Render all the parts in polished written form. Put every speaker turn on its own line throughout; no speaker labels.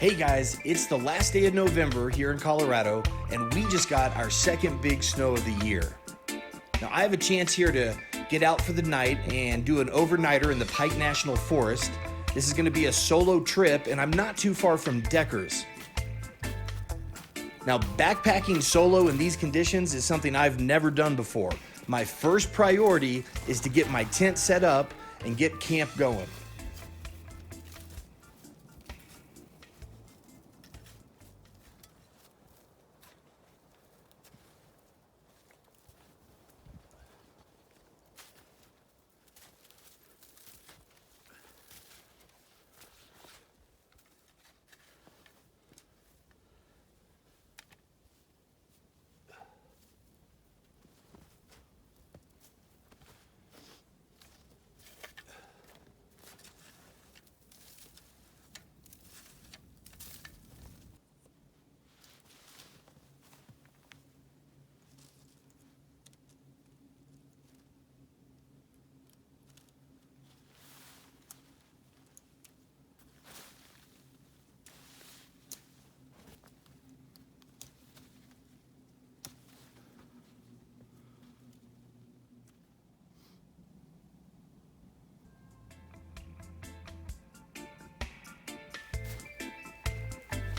Hey guys, it's the last day of November here in Colorado, and we just got our second big snow of the year. Now I have a chance here to get out for the night and do an overnighter in the Pike National Forest. This is going to be a solo trip, and I'm not too far from Deckers. Now backpacking solo in these conditions is something I've never done before. My first priority is to get my tent set up and get camp going.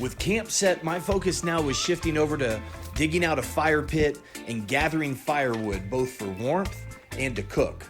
With camp set, my focus now is shifting over to digging out a fire pit and gathering firewood, both for warmth and to cook.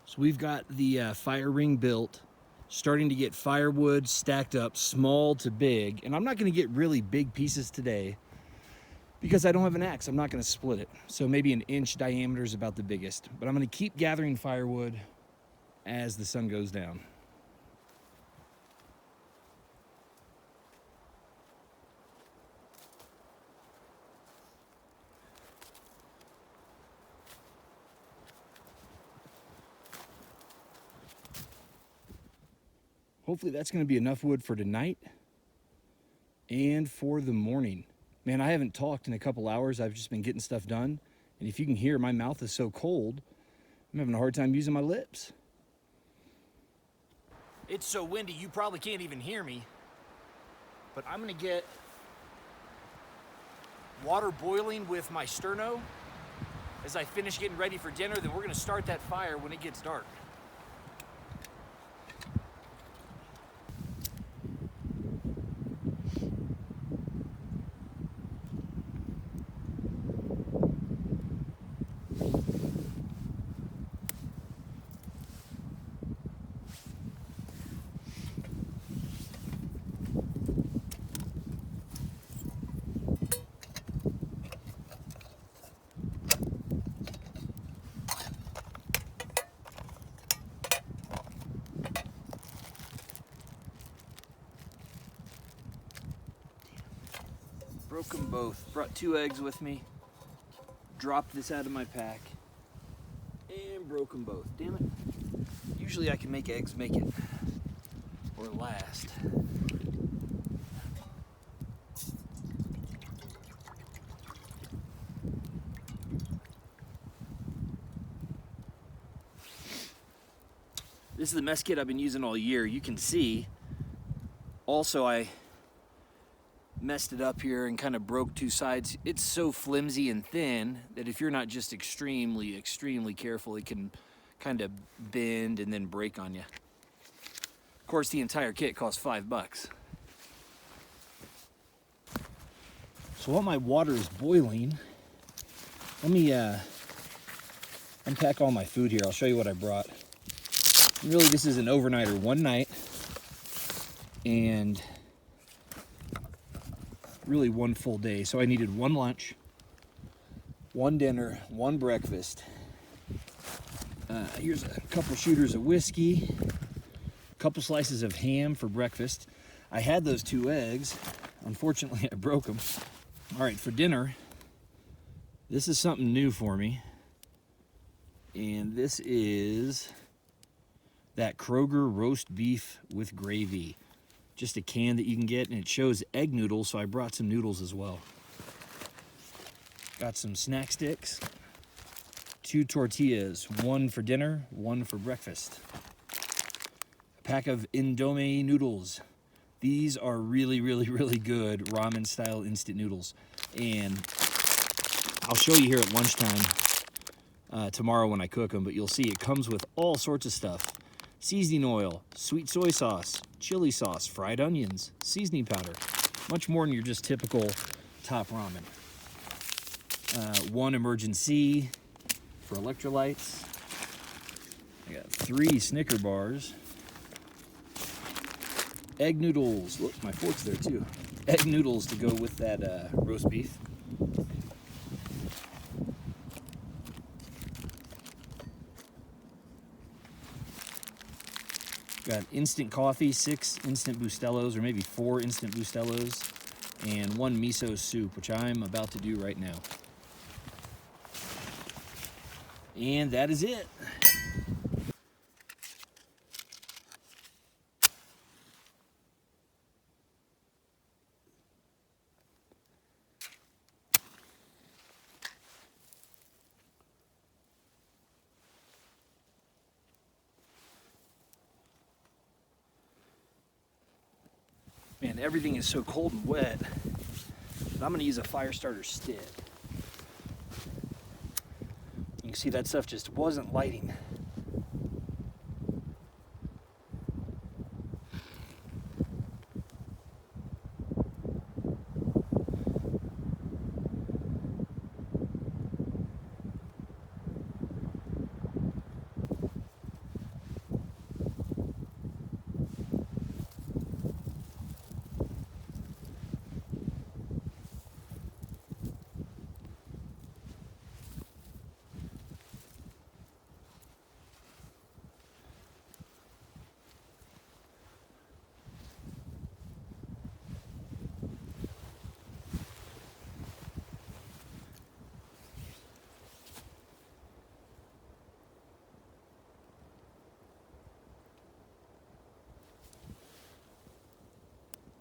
So we've got the fire ring built, starting to get firewood stacked up small to big, and I'm not going to get really big pieces today because I don't have an axe. I'm not going to split it. So maybe an inch diameter is about the biggest, but I'm going to keep gathering firewood as the sun goes down. Hopefully that's going to be enough wood for tonight and for the morning. Man, I haven't talked in a couple hours. I've just been getting stuff done. And if you can hear, my mouth is so cold, I'm having a hard time using my lips. It's so windy, you probably can't even hear me. But I'm going to get water boiling with my sterno. As I finish getting ready for dinner, then we're going to start that fire when it gets dark. Broke them both. Brought 2 eggs with me. Dropped this out of my pack. And broke them both. Damn it. Usually I can make eggs make it. Or last. This is the mess kit I've been using all year. You can see. Also, I messed it up here and kind of broke 2 sides. It's so flimsy and thin that if you're not just extremely, extremely careful, it can kind of bend and then break on you. Of course, the entire kit costs $5. So while my water is boiling, let me unpack all my food here. I'll show you what I brought. Really, this is an overnighter, one night, and really one full day. So I needed 1 lunch, 1 dinner, 1 breakfast. Here's a couple shooters of whiskey, a couple slices of ham for breakfast. I had those 2 eggs. Unfortunately, I broke them. All right, for dinner, this is something new for me. And this is that Kroger roast beef with gravy. Just a can that you can get, and it shows egg noodles, so I brought some noodles as well. Got some snack sticks, 2 tortillas, 1 for dinner, 1 for breakfast. A pack of Indomie noodles. These are really, really, really good ramen style instant noodles. And I'll show you here at lunchtime tomorrow when I cook them, but you'll see it comes with all sorts of stuff. Seasoning oil, sweet soy sauce, chili sauce, fried onions, seasoning powder. Much more than your just typical top ramen. 1 emergency for electrolytes. I got 3 Snicker bars. Egg noodles. Look, my fork's there too. Egg noodles to go with that roast beef. Got instant coffee, 6 instant Bustellos, or maybe 4 instant Bustellos, and 1 miso soup, which I'm about to do right now. And that is it. Man, everything is so cold and wet that I'm going to use a fire starter stick. You can see that stuff just wasn't lighting.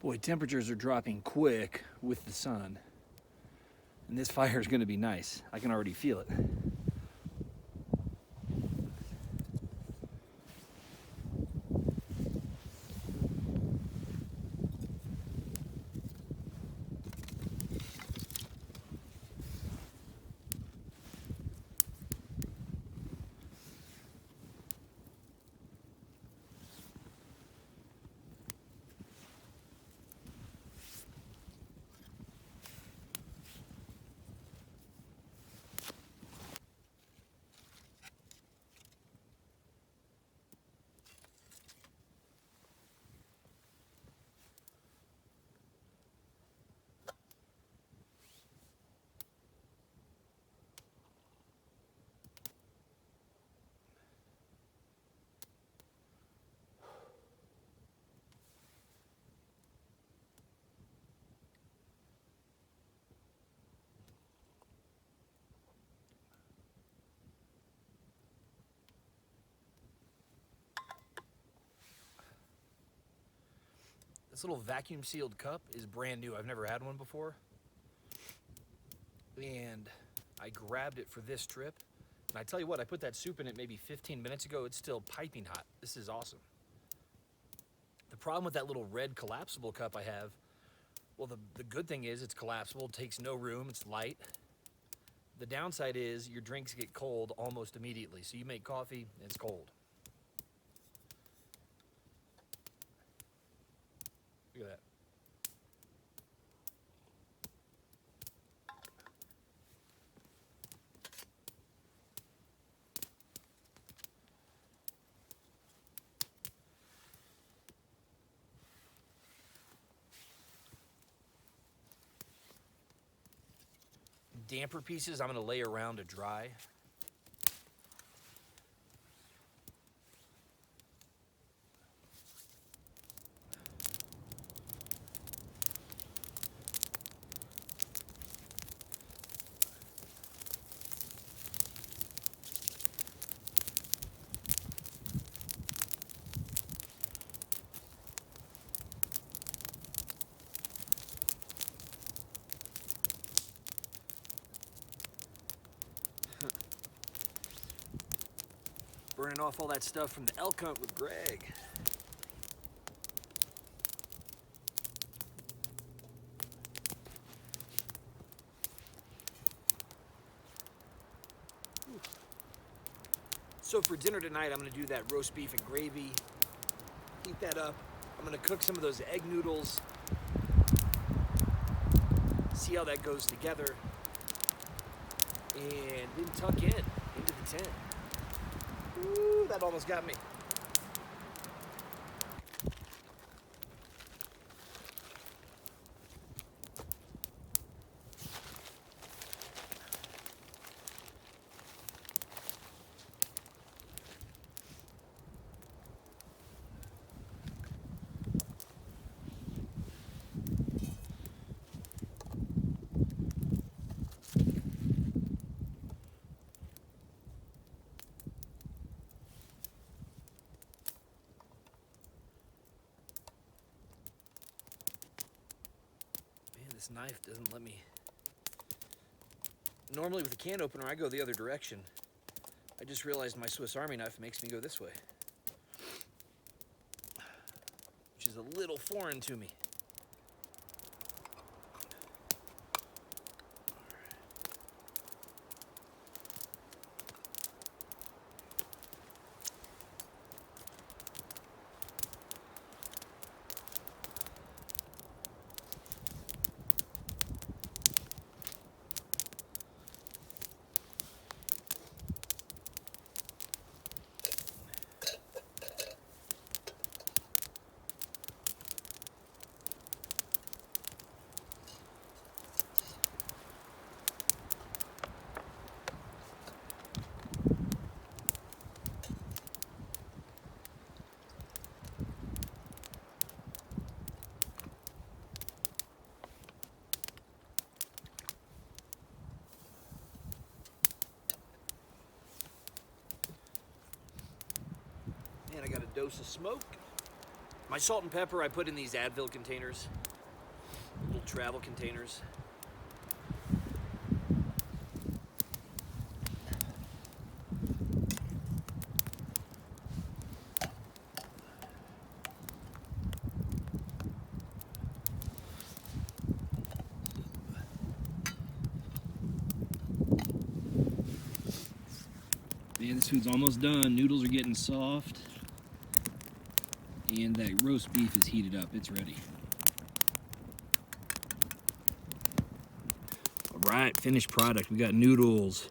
Boy, temperatures are dropping quick with the sun. And this fire is going to be nice. I can already feel it. This little vacuum sealed cup is brand new. I've never had one before. And I grabbed it for this trip. And I tell you what, I put that soup in it maybe 15 minutes ago. It's still piping hot. This is awesome. The problem with that little red collapsible cup I have, well, the good thing is it's collapsible, it takes no room, it's light. The downside is your drinks get cold almost immediately. So you make coffee, it's cold. Look at that. Damper pieces I'm going to lay around to dry. Burning off all that stuff from the elk hunt with Greg. So for dinner tonight, I'm gonna do that roast beef and gravy. Heat that up. I'm gonna cook some of those egg noodles. See how that goes together. And then tuck in into the tent. Ooh, that almost got me. This knife doesn't let me. Normally with a can opener, I go the other direction. I just realized my Swiss Army knife makes me go this way, which is a little foreign to me. And I got a dose of smoke. My salt and pepper I put in these Advil containers, little travel containers. Man, this food's almost done. Noodles are getting soft. And that roast beef is heated up. It's ready. All right, finished product. We got noodles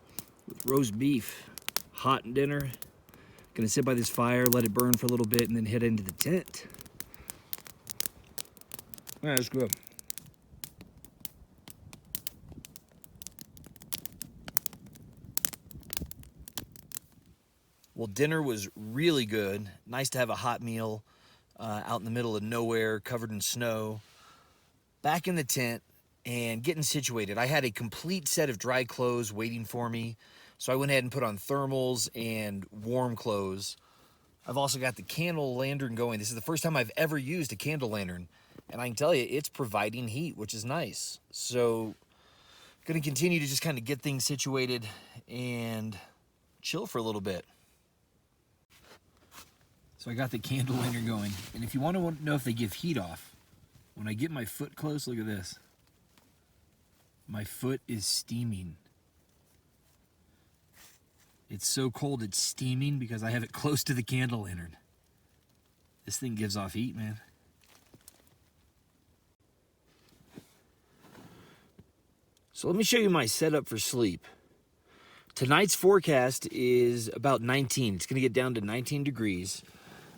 with roast beef. Hot dinner. Gonna sit by this fire, let it burn for a little bit, and then head into the tent. All right, let's go. Well, dinner was really good. Nice to have a hot meal out in the middle of nowhere, covered in snow. Back in the tent and getting situated. I had a complete set of dry clothes waiting for me, so I went ahead and put on thermals and warm clothes. I've also got the candle lantern going. This is the first time I've ever used a candle lantern, And I can tell you, it's providing heat, which is nice. So going to continue to just kind of get things situated and chill for a little bit. So I got the candle lantern going. And if you want to know if they give heat off, when I get my foot close, look at this. My foot is steaming. It's so cold it's steaming because I have it close to the candle lantern. This thing gives off heat, man. So let me show you my setup for sleep. Tonight's forecast is about 19. It's gonna get down to 19 degrees.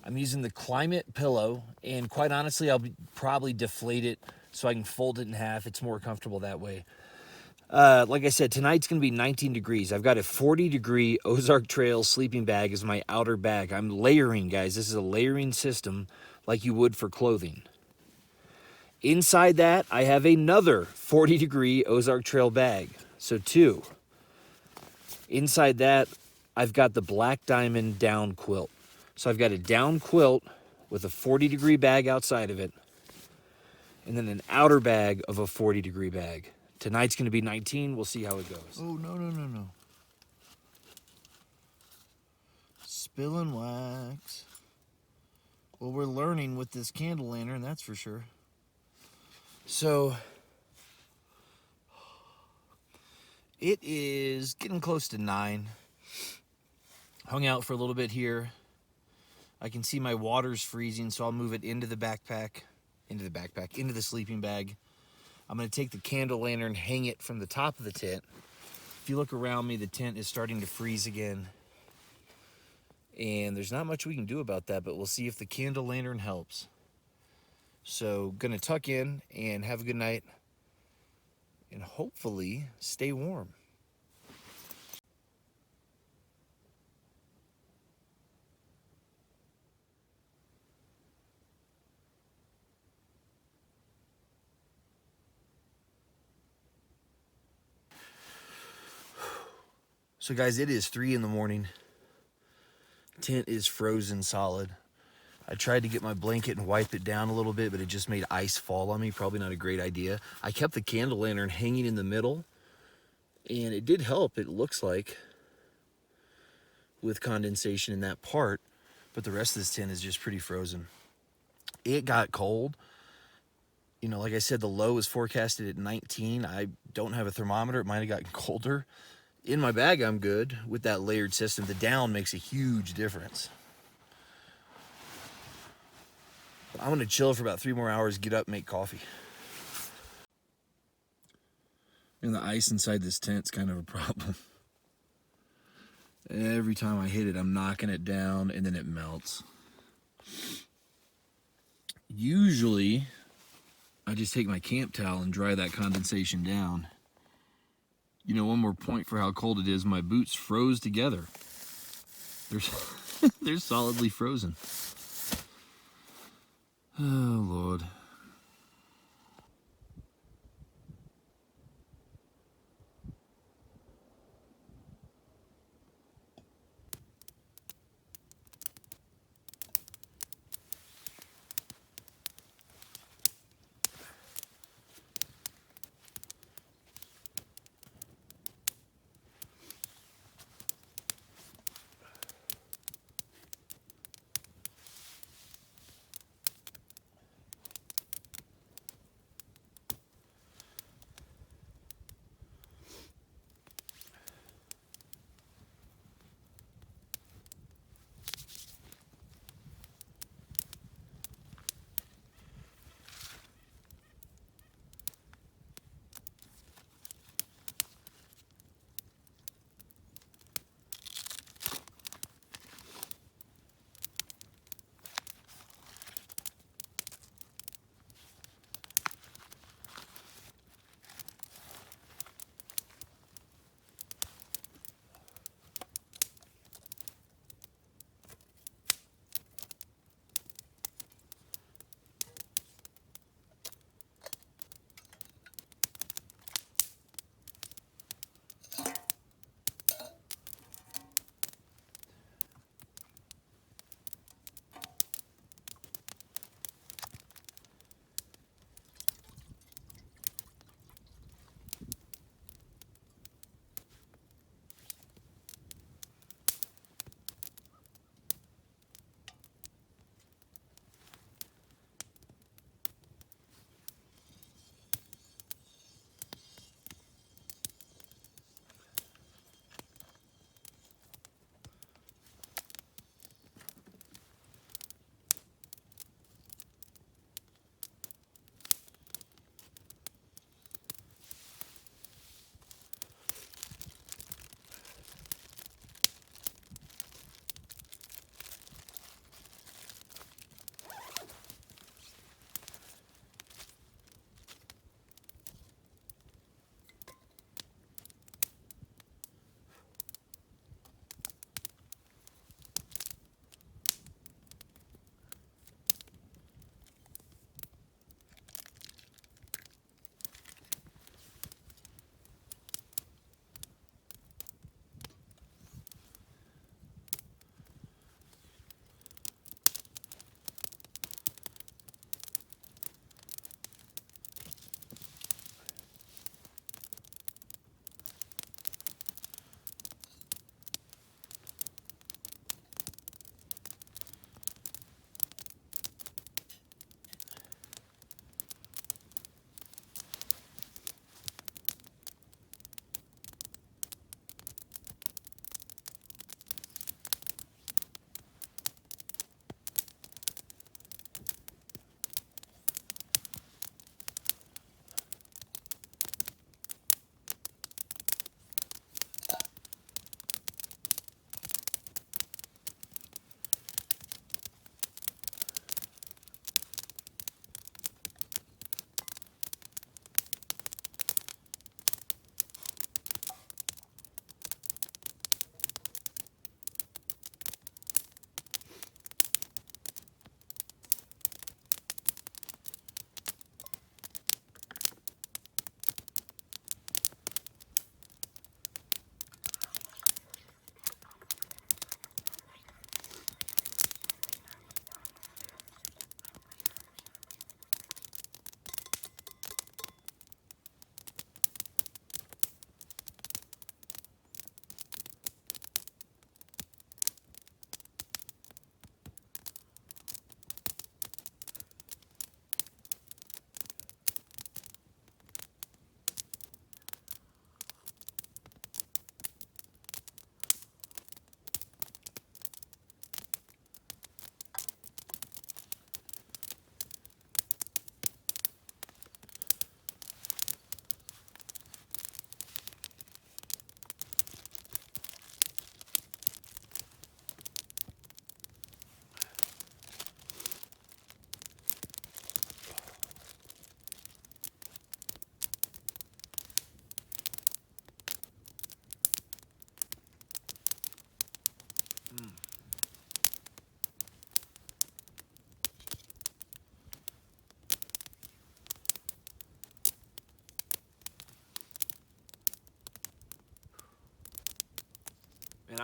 I'm using the climate pillow, and quite honestly, I'll probably deflate it so I can fold it in half. It's more comfortable that way. Like I said, tonight's gonna be 19 degrees. I've got a 40-degree Ozark Trail sleeping bag as my outer bag. I'm layering, guys. This is a layering system like you would for clothing. Inside that, I have another 40-degree Ozark Trail bag, so 2. Inside that, I've got the Black Diamond down quilt. So I've got a down quilt with a 40-degree bag outside of it, and then an outer bag of a 40-degree bag. Tonight's gonna be 19, we'll see how it goes. Oh, no. Spilling wax. Well, we're learning with this candle lantern, that's for sure. So, it is getting close to 9. Hung out for a little bit here. I can see my water's freezing, so I'll move it into the sleeping bag. I'm gonna take the candle lantern, hang it from the top of the tent. If you look around me, the tent is starting to freeze again. And there's not much we can do about that, but we'll see if the candle lantern helps. So, gonna tuck in and have a good night and hopefully stay warm. So guys, it is 3 in the morning. Tent is frozen solid. I tried to get my blanket and wipe it down a little bit, but it just made ice fall on me. Probably not a great idea. I kept the candle lantern hanging in the middle, and it did help, it looks like, with condensation in that part, but the rest of this tent is just pretty frozen. It got cold. You know, like I said, the low is forecasted at 19. I don't have a thermometer. It might have gotten colder. In my bag, I'm good with that layered system. The down makes a huge difference. I'm gonna chill for about 3 more hours, get up, make coffee. And the ice inside this tent's kind of a problem. Every time I hit it, I'm knocking it down and then it melts. Usually, I just take my camp towel and dry that condensation down. You know, one more point for how cold it is, my boots froze together. They're solidly frozen. Oh, Lord.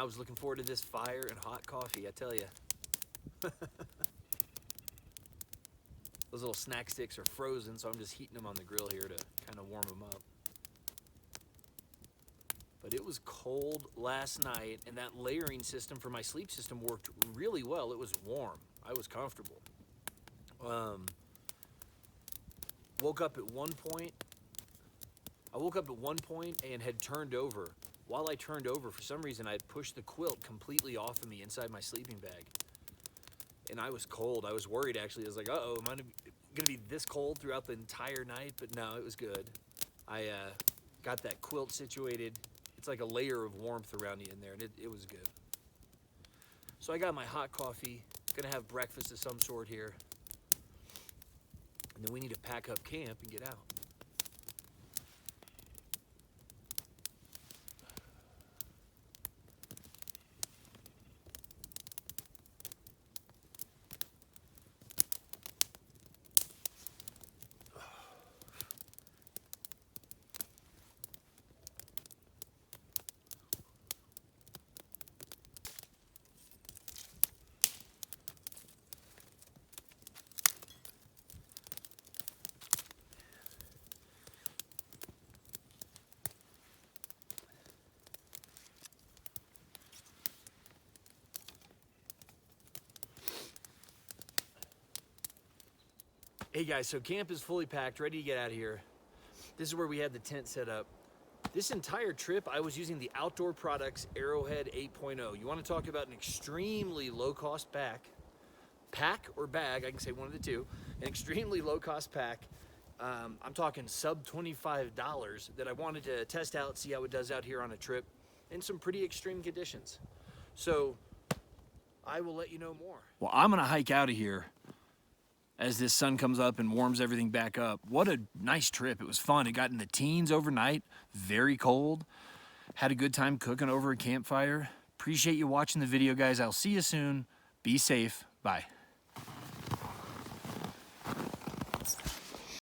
I was looking forward to this fire and hot coffee, I tell you. Those little snack sticks are frozen, so I'm just heating them on the grill here to kind of warm them up. But it was cold last night, and that layering system for my sleep system worked really well. It was warm. I was comfortable. Woke up at one point. I woke up at one point and had turned over. While I turned over, for some reason, I had pushed the quilt completely off of me inside my sleeping bag. And I was cold. I was worried, actually. I was like, uh-oh, am I going to be this cold throughout the entire night? But no, it was good. I got that quilt situated. It's like a layer of warmth around you in there, and it was good. So I got my hot coffee. Going to have breakfast of some sort here. And then we need to pack up camp and get out. Hey guys, so camp is fully packed, ready to get out of here. This is where we had the tent set up. This entire trip, I was using the Outdoor Products Arrowhead 8.0. You want to talk about an extremely low-cost pack or bag, I can say one of the two, an extremely low-cost pack. I'm talking sub $25 that I wanted to test out, see how it does out here on a trip in some pretty extreme conditions. So I will let you know more. Well, I'm gonna hike out of here as this sun comes up and warms everything back up. What a nice trip. It was fun. It got in the teens overnight, very cold. Had a good time cooking over a campfire. Appreciate you watching the video, guys. I'll see you soon. Be safe. Bye.